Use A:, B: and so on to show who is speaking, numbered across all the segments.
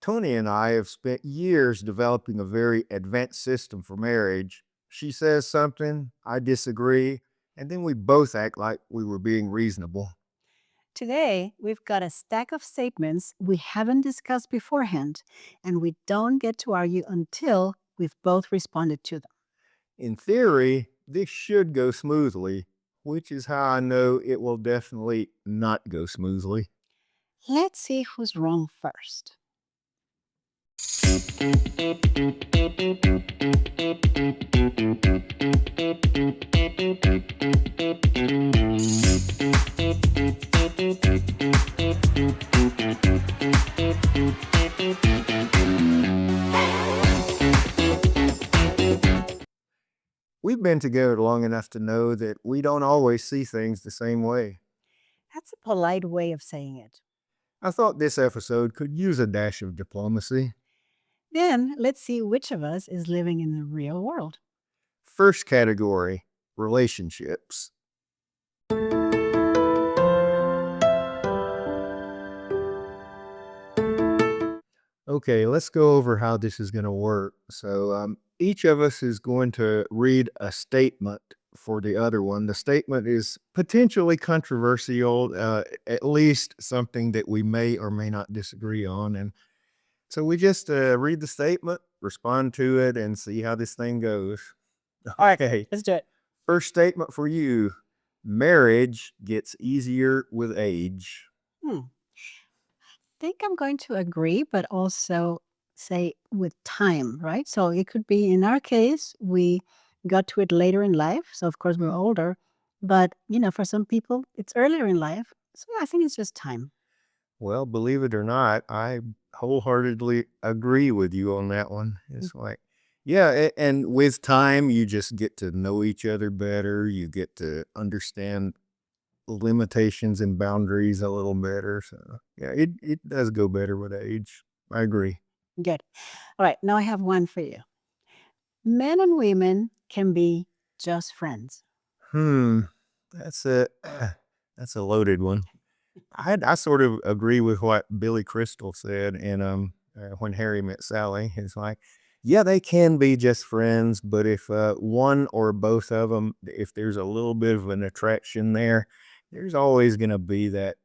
A: Tony and I have spent years developing a very advanced system for marriage. She says something, I disagree, and then we both act like we were being reasonable.
B: Today, we've got a stack of statements we haven't discussed beforehand, and we don't get to argue until we've both responded to them.
A: In theory, this should go smoothly, which is how I know it will definitely not go smoothly.
B: Let's see who's wrong first.
A: We've been together long enough to know that we don't always see things the same way.
B: That's a polite way of saying it.
A: I thought this episode could use a dash of diplomacy.
B: Then, let's see which of us is living in the real world.
A: First category, relationships. Okay, let's go over how this is going to work. Each of us is going to read a statement for the other one. The statement is potentially controversial, at least something that we may or may not disagree on. And so we just read the statement, respond to it, and see how this thing goes.
B: All right,
A: Okay,
B: let's do it.
A: first statement for you, marriage gets easier with age.
B: Hmm. Think I'm going to agree, but also say with time, right? So it could be in our case, we got to it later in life. So of course we're older, but for some people it's earlier in life. So I think it's just time.
A: Well, believe it or not, I wholeheartedly agree with you on that one.
B: Mm.
A: It's like, yeah, and with time, you just get to know each other better. You get to understand limitations and boundaries a little better. So, yeah, it does go better with age. I agree.
B: Good. All right. Now I have one for you. Men and women can be just friends.
A: Hmm, that's a that's a loaded one. I sort of agree with what Billy Crystal said in when Harry met Sally. It's like, yeah, they can be just friends, but if one or both of them, if there's a little bit of an attraction there, there's always going to be that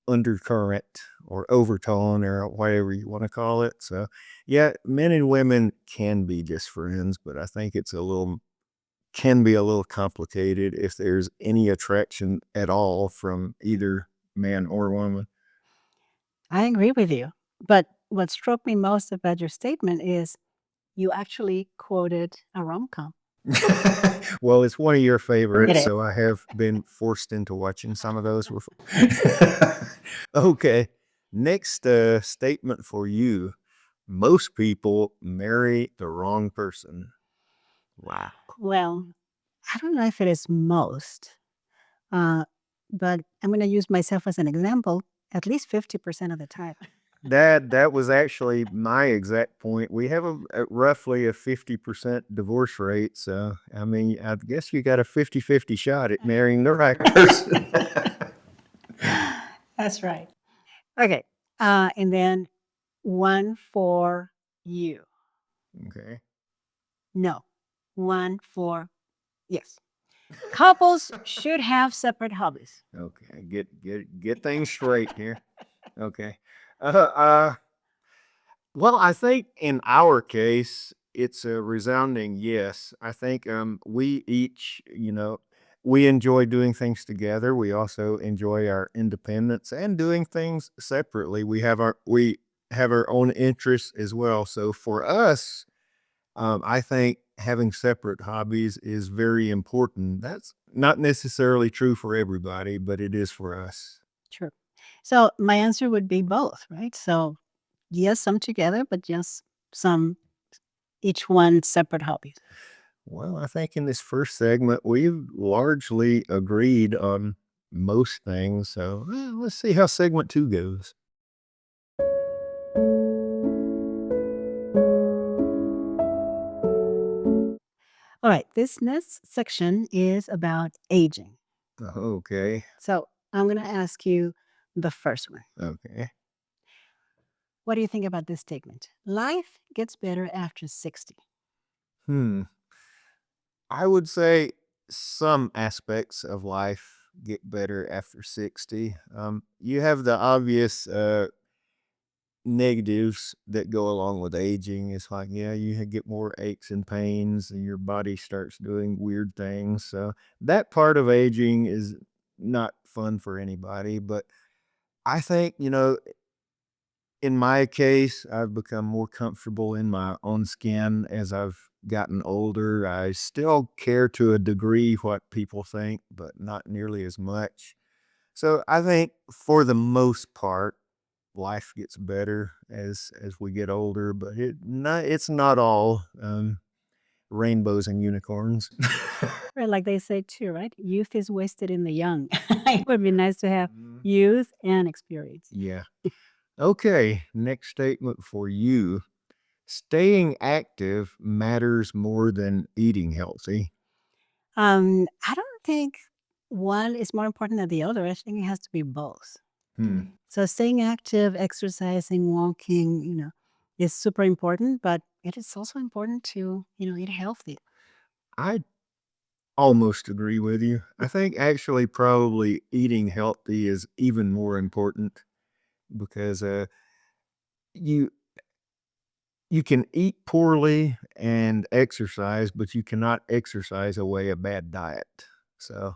A: undercurrent or overtone or whatever you want to call it. So, yeah, men and women can be just friends, but I think it's a little can be a little complicated if there's any attraction at all from either man or woman.
B: I agree with you. But what struck me most about your statement is you actually quoted a rom com.
A: Well, it's one of your
B: It
A: favorites,
B: is.
A: so I have been forced into watching some of those before. Okay. Next statement for you. Most people marry the wrong person. Wow.
B: Well, I don't know if it is most, uh, but I'm going to use myself as an example at least 50% of the time.
A: That was actually my exact point. We have a roughly a 50% divorce rate, so, I mean, I guess you got a 50-50 shot at marrying the right person.
B: That's right. Okay. And then one for you.
A: Okay.
B: No, one for yes. Couples should have separate hobbies.
A: Okay, get things straight here. Okay. Uh, uh, well, I think in our case, it's a resounding yes. I think we each, we enjoy doing things together. We also enjoy our independence and doing things separately. We have our own interests as well. So for us, I think having separate hobbies is very important. That's not necessarily true for everybody, but it is for us.
B: True. So my answer would be both, right? So yes, some together, but yes, some each one separate hobbies.
A: Well, I think in this first segment, we've largely agreed on most things. So let's see how segment two goes.
B: All right, this next section is about aging.
A: Okay.
B: So I'm going to ask you the first one.
A: Okay.
B: What do you think about this statement? Life gets better after 60.
A: Hmm. I would say some aspects of life get better after 60. You have the obvious negatives that go along with aging. It's like, yeah, get more aches and pains, and your body starts doing weird things. So that part of aging is not fun for anybody. But I think, in my case, I've become more comfortable in my own skin as I've gotten older. I still care to a degree what people think, but not nearly as much. So I think for the most part, life gets better as we get older, but it's not all rainbows and unicorns.
B: Right, like they say too, right? Youth is wasted in the young. It would be nice to have
A: Mm,
B: youth and experience.
A: yeah. Okay. Next statement for you. Staying active matters more than eating healthy.
B: I don't think one is more important than the other. I think it has to be both.
A: Hmm.
B: So staying active, exercising, walking, is super important, but it is also important to, eat healthy.
A: I almost agree with you. I think actually probably eating healthy is even more important because you you can eat poorly and exercise, but you cannot exercise away a bad diet. So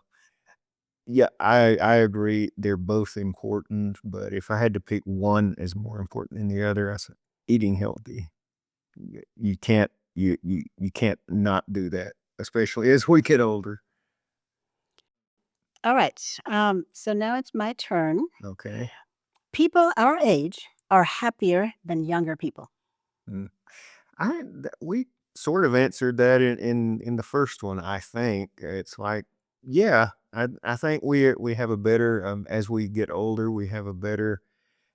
A: yeah, I agree. They're both important, but if I had to pick one as more important than the other, I said eating healthy. You can't you can't not do that, especially as we get older.
B: All right. So now it's my turn.
A: Okay.
B: People our age are happier than younger people.
A: Mm. We sort of answered that in the first one, I think. It's like, yeah, I think we have a better as we get older, we have a better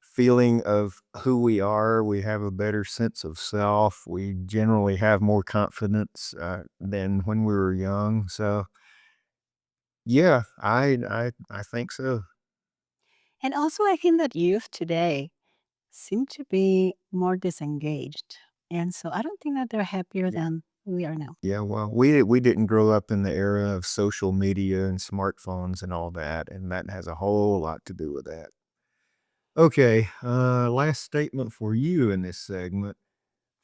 A: feeling of who we are. We have a better sense of self. We generally have more confidence than when we were young. So yeah, I think so.
B: And also, I think that youth today seem to be more disengaged. And so I don't think that they're happier than we are now.
A: Yeah, well, we didn't grow up in the era of social media and smartphones and all that, and that has a whole lot to do with that. Okay, last statement for you in this segment.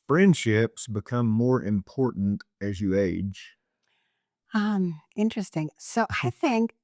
A: Friendships become more important as you age.
B: Interesting. So I think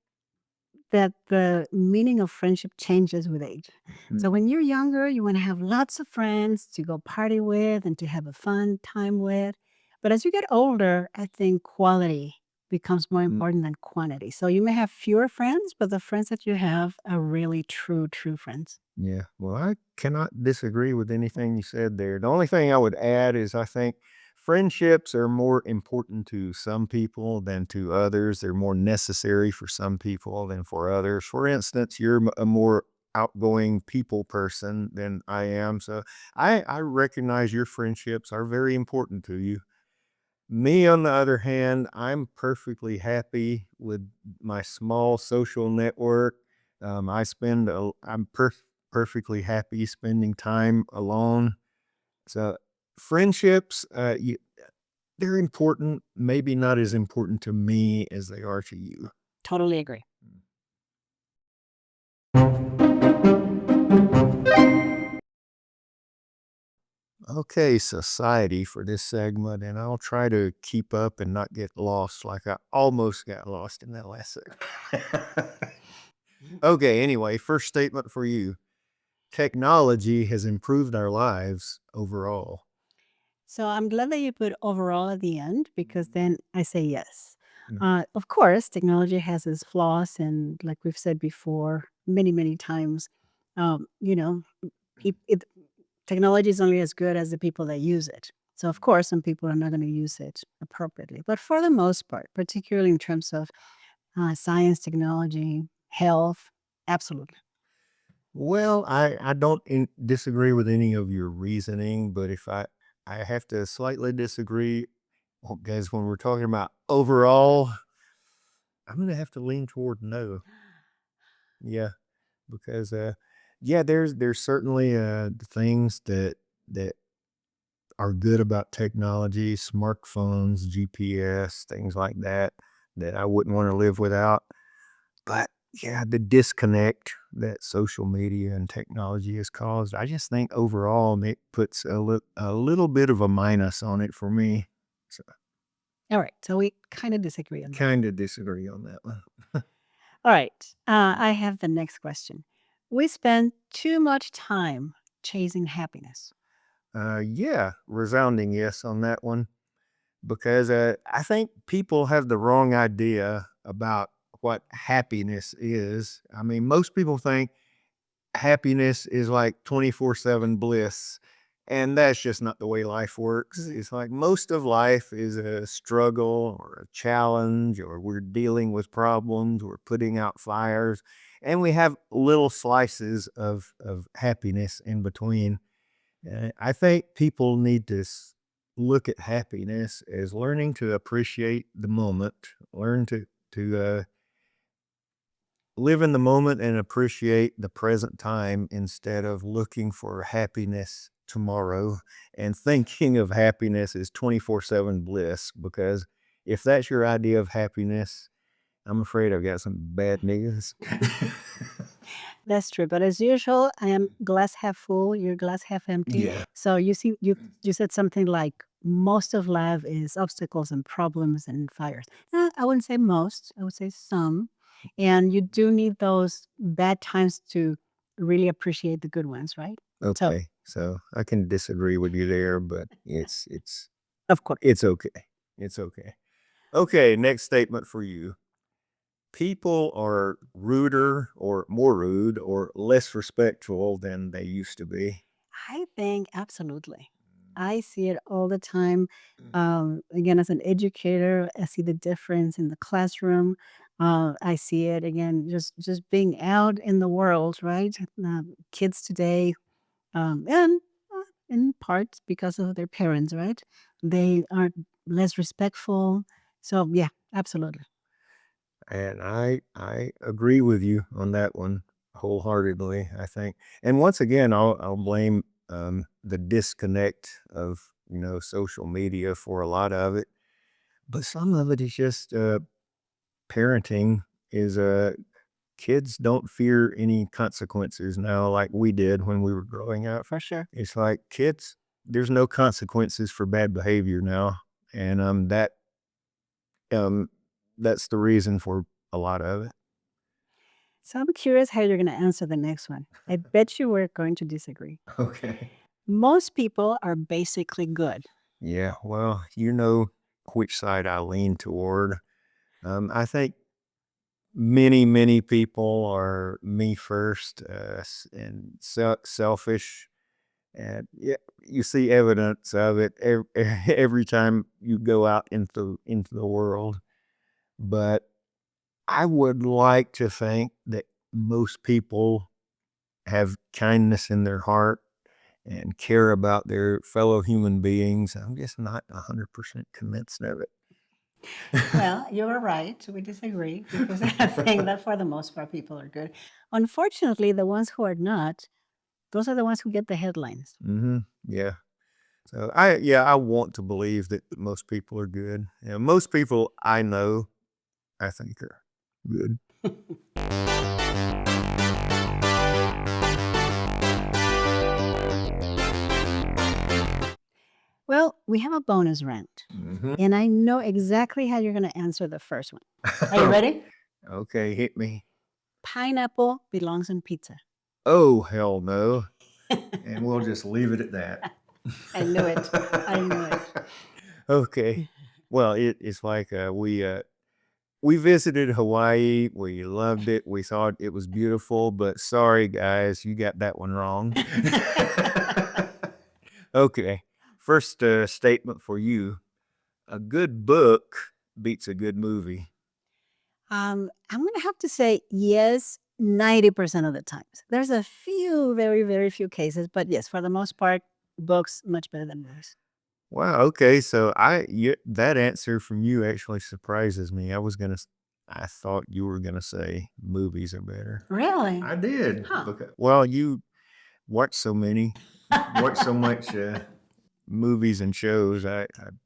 B: that the meaning of friendship changes with age. So
A: Mm,
B: when you're younger, you want to have lots of friends to go party with and to have a fun time with. But as you get older, I think quality becomes more
A: mm.
B: important than quantity. So you may have fewer friends, but the friends that you have are really true friends.
A: Yeah, well, I cannot disagree with anything you said there. The only thing I would add is I think friendships are more important to some people than to others. They're more necessary for some people than for others. For instance, you're a more outgoing people person than I am. So I recognize your friendships are very important to you. Me, on the other hand, I'm perfectly happy with my small social network. I'm perfectly happy spending time alone. So friendships, they're important, maybe not as important to me as they are to you.
B: Totally agree.
A: Okay, society for this segment, and I'll try to keep up and not get lost like I almost got lost in that last segment. Okay, anyway, first statement for you. Technology has improved our lives overall.
B: So I'm glad that you put overall at the end because
A: Mhm.
B: then I say yes.
A: Mm,
B: Of course, technology has its flaws, and like we've said before, many times, you know, it, technology is only as good as the people that use it. So of course, some people are not going to use it appropriately, but for the most part, particularly in terms of science, technology, health, absolutely.
A: well, I don't disagree with any of your reasoning, but if I have to slightly disagree, because when we're talking about overall, I'm gonna have to lean toward no. Yeah, because Yeah, there's certainly things that are good about technology, smartphones, GPS, things like that, that I wouldn't want to live without. But yeah, the disconnect that social media and technology has caused, I just think overall it puts a little bit of a minus on it for me. So
B: All right, so we kind of disagree on that.
A: kind of disagree on that one.
B: All right, I have the next question. We spend too much time chasing happiness.
A: Yeah, resounding yes on that one. Because I think people have the wrong idea about what happiness is. I mean, most people think happiness is like 24/7 bliss. And that's just not the way life works.
B: Mhm.
A: It's like most of life is a struggle or a challenge, or we're dealing with problems, we're putting out fires, and we have little slices of happiness in between. I think people need to look at happiness as learning to appreciate the moment, learn to live in the moment and appreciate the present time instead of looking for happiness tomorrow and thinking of happiness as 24/7 bliss. Because if that's your idea of happiness, I'm afraid I've got some bad news.
B: That's true, but as usual, I am glass half full, you're glass half empty.
A: Yeah.
B: So you said something like most of life is obstacles and problems and fires. I wouldn't say most, I would say some. And you do need those bad times to really appreciate the good ones, right? So,
A: Okay. So I can disagree with you there, but
B: of course.
A: it's okay. It's okay. Okay, next statement for you. People are ruder or more rude or less respectful than they used to be.
B: I think absolutely. I see it all the time. Again, as an educator, I see the difference in the classroom. I see it again, just being out in the world, right? Kids today, and in part because of their parents, right? They are less respectful. So yeah, absolutely.
A: And I agree with you on that one wholeheartedly, I think. And once again, I'll blame the disconnect of, social media for a lot of it. But some of it is just parenting is kids don't fear any consequences now like we did when we were growing up.
B: For sure.
A: It's like kids, there's no consequences for bad behavior now. And um that's the reason for a lot of it.
B: So I'm curious how you're going to answer the next one. I bet you we're going to disagree.
A: Okay.
B: Most people are basically good.
A: Yeah, well, you know which side I lean toward. I think many people are me first, and selfish. And yeah, you see evidence of it every time you go out into the world. But I would like to think that most people have kindness in their heart and care about their fellow human beings. I'm just not 100% convinced of it.
B: Well, you were right. We disagree because I think that for the most part, people are good. Unfortunately, the ones who are not, those are the ones who get the headlines.
A: Yeah. So I want to believe that most people are good. Most people I know, I think are good.
B: Well, we have a bonus round,
A: Mhm.
B: and I know exactly how you're going to answer the first one. Are you ready?
A: Okay, hit me.
B: Pineapple belongs on pizza.
A: Oh, hell no. And we'll just leave it at that.
B: I knew it. I knew it.
A: Okay. Well, it's like we visited Hawaii. We loved it. We thought it was beautiful, but sorry guys, you got that one wrong. Okay. First statement for you. A good book beats a good movie.
B: I'm going to have to say yes 90% of the times. There's a few, very, very few cases, but yes, for the most part, books much better than movies.
A: Wow, okay, so that answer from you actually surprises me. I was gonna I thought you were gonna say movies are better.
B: Really?
A: I did.
B: Huh.
A: Well, you watch so many, watch so much movies and shows.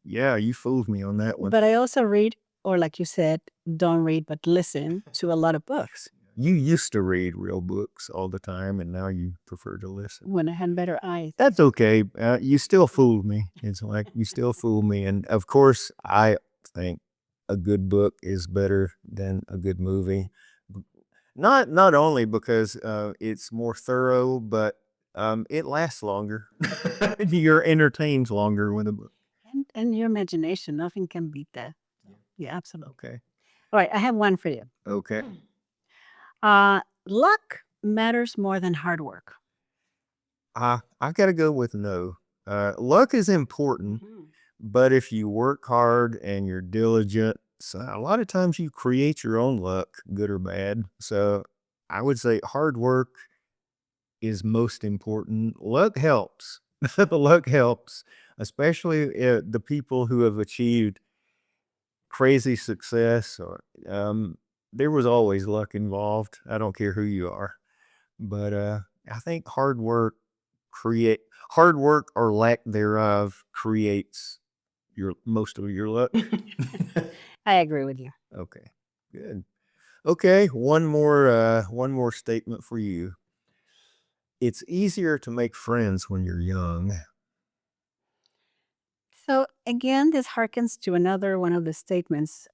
A: Yeah, you fooled me on that one.
B: But I also read, or like you said, don't read, but listen to a lot of books
A: You used to read real books all the time, and now you prefer to listen.
B: when I had better eyes.
A: That's okay. You still fooled me. It's like you still fool me, and of course, I think a good book is better than a good movie. Not only because it's more thorough, but it lasts longer. You're entertained longer with a book.
B: And your imagination, nothing can beat that. Yeah, absolutely.
A: Okay.
B: All right, I have one for you.
A: Okay.
B: Luck matters more than hard work.
A: I gotta go with no. Luck is important, but if you work hard and you're diligent, so a lot of times you create your own luck, good or bad. So I would say hard work is most important. Luck helps. The luck helps, especially the people who have achieved crazy success. Or there was always luck involved. I don't care who you are, but I think create hard work or lack thereof creates your most of your luck.
B: I agree with you.
A: Okay, good. Okay, one more statement for you. It's easier to make friends when you're young.
B: So again, this harkens to another one of the statements.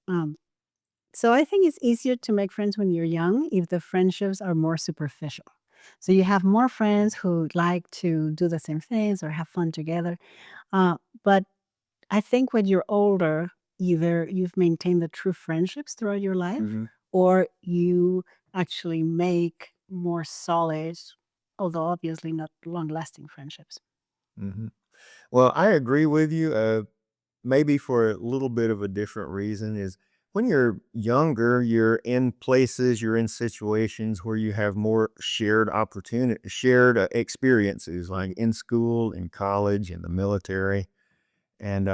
B: So I think it's easier to make friends when you're young if the friendships are more superficial. So you have more friends who like to do the same things or have fun together. But I think when you're older, either you've maintained the true friendships throughout your life, or you actually make more solid, although obviously not long-lasting friendships.
A: Mhm. Well, I agree with you. Maybe for a little bit of a different reason is when you're younger, you're in places, you're in situations where you have more shared opportunity, shared experiences, like in school, in college, in the military, and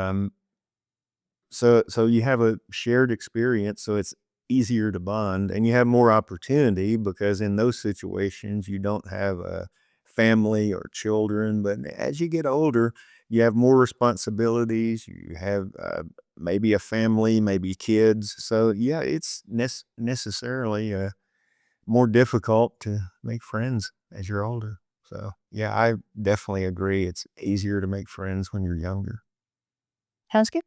A: so you have a shared experience, so it's easier to bond, and you have more opportunity because in those situations, you don't have a family or children, but as you get older, you have more responsibilities, you have, maybe a family, maybe kids, so, yeah, it's necessarily, more difficult to make friends as you're older, so, yeah, I definitely agree, it's easier to make friends when you're younger.
B: Sounds good.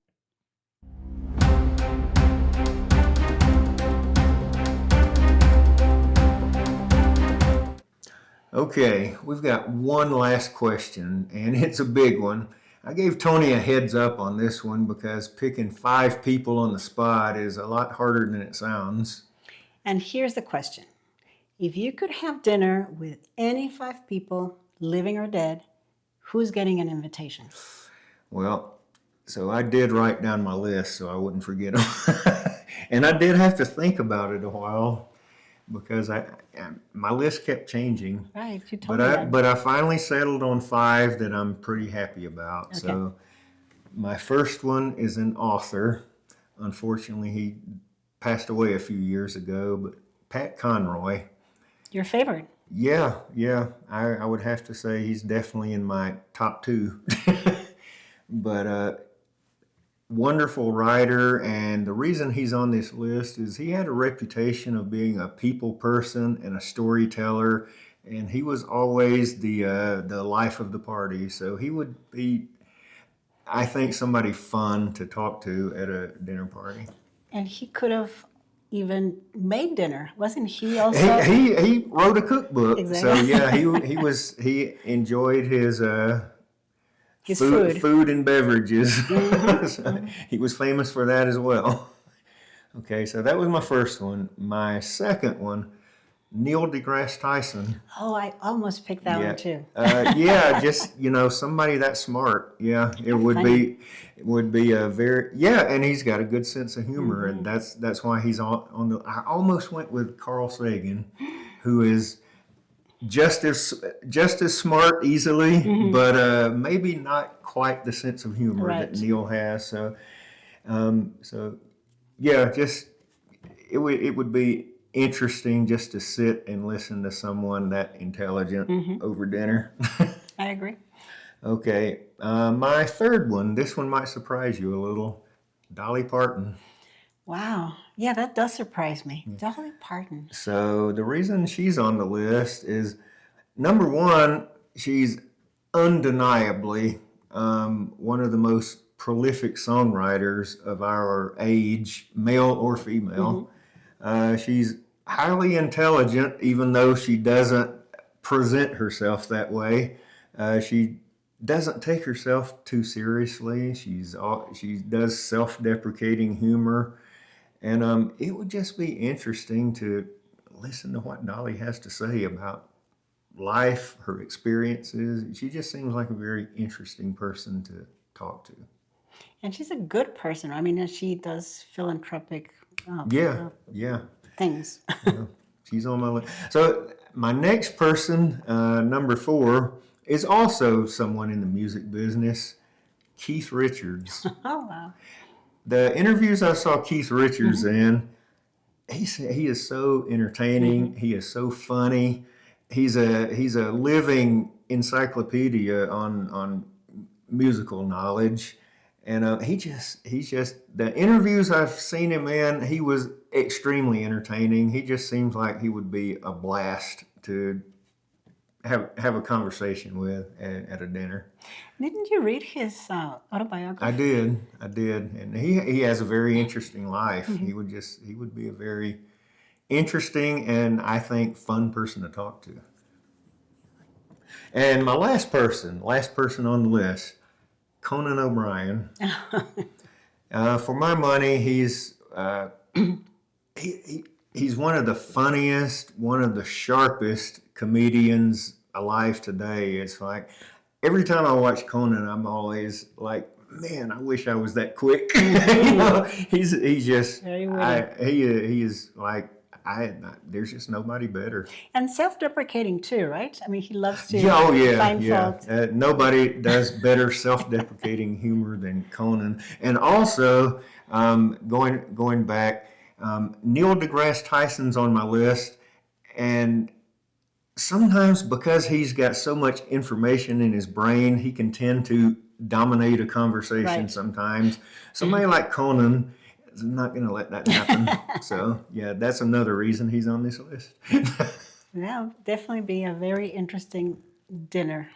A: Okay, we've got one last question, and it's a big one. I gave Tony a heads up on this one because picking 5 people on the spot is a lot harder than it sounds.
B: And here's the question. If you could have dinner with any 5 people, living or dead, who's getting an invitation?
A: Well, so I did write down my list so I wouldn't forget them. And I did have to think about it a while because my list kept changing.
B: Right, you
A: But
B: told me that.
A: but I finally settled on 5 that I'm pretty happy about.
B: Okay.
A: So my first one is an author. Unfortunately, he passed away a few years ago, but Pat Conroy.
B: Your favorite?
A: Yeah, I would have to say he's definitely in my top 2. But wonderful writer, and the reason he's on this list is he had a reputation of being a people person and a storyteller, and he was always the life of the party. So he would be, I think, somebody fun to talk to at a dinner party.
B: And he could have even made dinner. Wasn't he also?
A: He wrote a cookbook, so
B: Exactly.
A: yeah, he enjoyed his
B: His food.
A: food and beverages. So he was famous for that as well. Okay, so that was my first one. My second one, Neil deGrasse Tyson.
B: Oh, I almost picked that
A: Yeah,
B: one too.
A: yeah, just somebody that smart. Yeah,
B: Funny.
A: it would be a very and he's got a good sense of humor, and that's why he's on the. I almost went with Carl Sagan, who is just as smart easily, but maybe not quite the sense of humor that
B: Right.
A: Neil has. So yeah, just it would be interesting just to sit and listen to someone that intelligent
B: Mm-hmm.
A: over dinner.
B: I agree.
A: Okay, my third one. This one might surprise you a little. Dolly Parton.
B: Wow. Yeah, that does surprise me. Dolly Parton.
A: So the reason she's on the list is number one, she's undeniably one of the most prolific songwriters of our age, male or female. She's highly intelligent, even though she doesn't present herself that way. She doesn't take herself too seriously. She does self-deprecating humor, and it would just be interesting to listen to what Dolly has to say about life, her experiences. She just seems like a very interesting person to talk to.
B: And she's a good person. I mean, she does philanthropic
A: Yeah, yeah.
B: things.
A: She's on my list. So my next person, number four, is also someone in the music business, Keith Richards.
B: Oh, wow.
A: The interviews I saw Keith Richards in, he is so entertaining. He is so funny. He's a living encyclopedia on musical knowledge, and he's just the interviews I've seen him in. He was extremely entertaining. He just seems like he would be a blast to have a conversation with at a dinner.
B: Didn't you read his autobiography?
A: I did, and he has a very interesting life. He would be a very interesting and I think fun person to talk to. And my last person on the list, Conan O'Brien. For my money, he's he's one of the funniest, one of the sharpest comedians alive today. It's like every time I watch Conan, I'm always like, man, I wish I was that quick. He's just
B: Very witty.
A: he is like there's just nobody better.
B: And self-deprecating too, right? I mean, he loves to
A: Oh yeah,
B: find
A: yeah.
B: fault.
A: Nobody does better self-deprecating humor than Conan. And also, going back, Neil deGrasse Tyson's on my list, and sometimes because he's got so much information in his brain, he can tend to dominate a conversation.
B: Right.
A: Sometimes somebody like Conan is not going to let that happen. So yeah, that's another reason he's on this list.
B: That'll definitely be a very interesting dinner.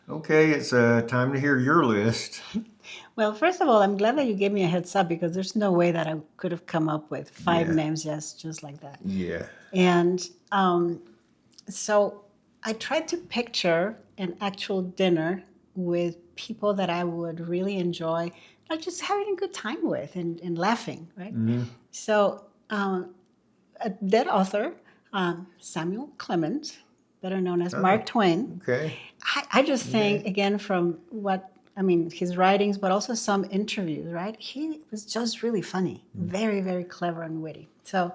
A: Okay, it's time to hear your list.
B: Well, first of all, I'm glad that you gave me a heads up because there's no way that I could have come up with five
A: Yeah.
B: names just like that.
A: Yeah.
B: And so I tried to picture an actual dinner with people that I would really enjoy, like just having a good time with and laughing, right? So a dead author, Samuel Clemens, better known as Mark Twain.
A: Okay.
B: I just think, again, from his writings, but also some interviews, right? He was just really funny, very, very clever and witty. So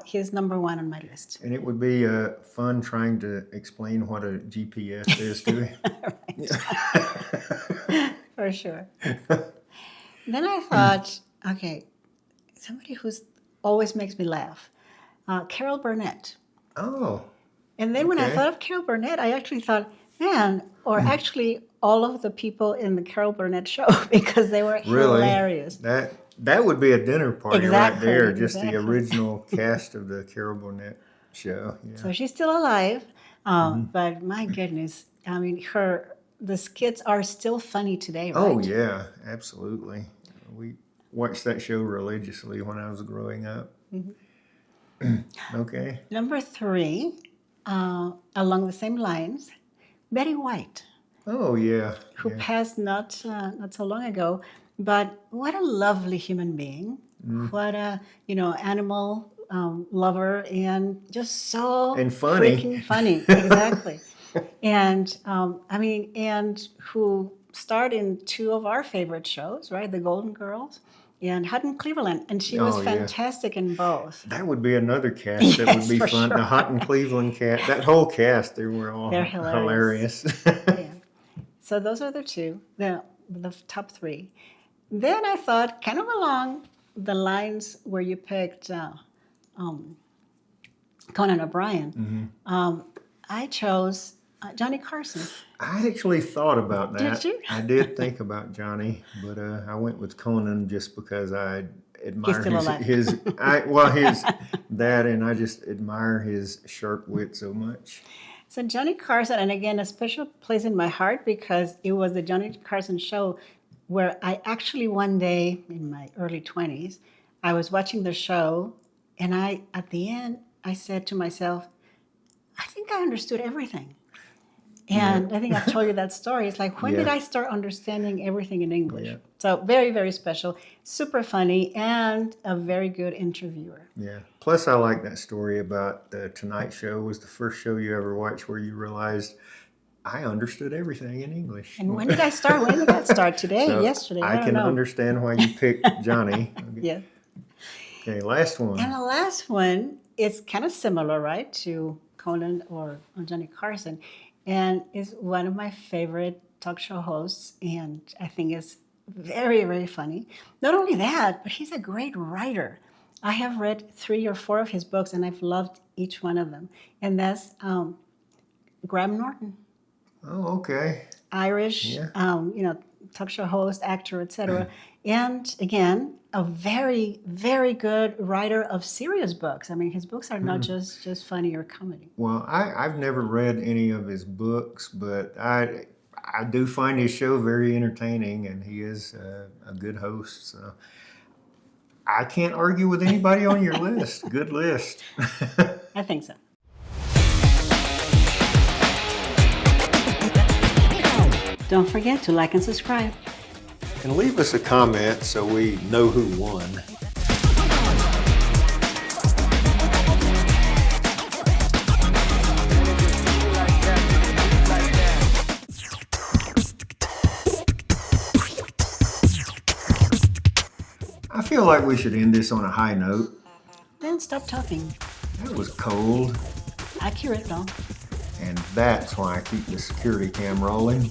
B: he's number one on my list.
A: And it would be fun trying to explain what a GPS is to him.
B: For sure. Then I thought, okay, somebody who's always makes me laugh, Carol Burnett.
A: Oh.
B: And then when I
A: Okay.
B: thought of Carol Burnett, I actually thought, man, or actually all of the people in the Carol Burnett show because they were
A: Really?
B: hilarious.
A: That would be a dinner party right
B: Exactly,
A: there. Just the
B: exactly.
A: original cast of the Carol Burnett show. Yeah.
B: So she's still alive, but my goodness, I mean, the skits are still funny today, right?
A: Oh yeah, absolutely. We watched that show religiously when I was growing up. Okay.
B: Number 3, along the same lines, Betty White,
A: Oh yeah.
B: who
A: Yeah.
B: passed not so long ago. But what a lovely human being! What a animal lover, and just so
A: And funny.
B: freaking funny. Exactly. And and who starred in 2 of our favorite shows, right? The Golden Girls and Hot in Cleveland, and she was
A: Oh, yeah.
B: fantastic in both.
A: That would be another cast that would
B: Yes,
A: be
B: for
A: fun.
B: sure.
A: The Hot in Cleveland cast. That whole cast, they were all
B: They're
A: hilarious.
B: Yeah. So those are the 2. the top three. Then I thought, kind of along the lines where you picked Conan O'Brien, I chose Johnny Carson.
A: I actually thought about that.
B: Did you?
A: I did think about Johnny, but I went with Conan just because I admire
B: still alive.
A: his that, and I just admire his sharp wit so much.
B: So Johnny Carson, and again, a special place in my heart because it was the Johnny Carson show where I actually one day in my early 20s, I was watching the show, and at the end, I said to myself, I think I understood everything. And I think I've told you that story. It's like, when did I start understanding everything in English?
A: Yeah.
B: So very, very special, super funny, and a very good interviewer.
A: Yeah. Plus, I like that story about the Tonight Show was the first show you ever watched where you realized I understood everything in English.
B: And when did I start? When did that start? Today?
A: So
B: Yesterday?
A: I
B: don't
A: can
B: know.
A: understand why you picked Johnny.
B: Yeah.
A: Okay, last one.
B: And the last one is kind of similar, right, to Conan or Johnny Carson, and is one of my favorite talk show hosts, and I think is very, very funny. Not only that, but he's a great writer. I have read 3 or 4 of his books, and I've loved each one of them, and that's Graham Norton.
A: Oh, okay.
B: Irish, talk show host, actor, etc. And again, a very, very good writer of serious books. I mean, his books are not just funny or comedy.
A: Well, I've never read any of his books, but I do find his show very entertaining, and he is a good host. So I can't argue with anybody on your list. Good list.
B: I think so. Don't forget to like and subscribe.
A: And leave us a comment so we know who won. I feel like we should end this on a high note.
B: Then stop talking.
A: That was cold.
B: Accurate though.
A: And that's why I keep the security cam rolling.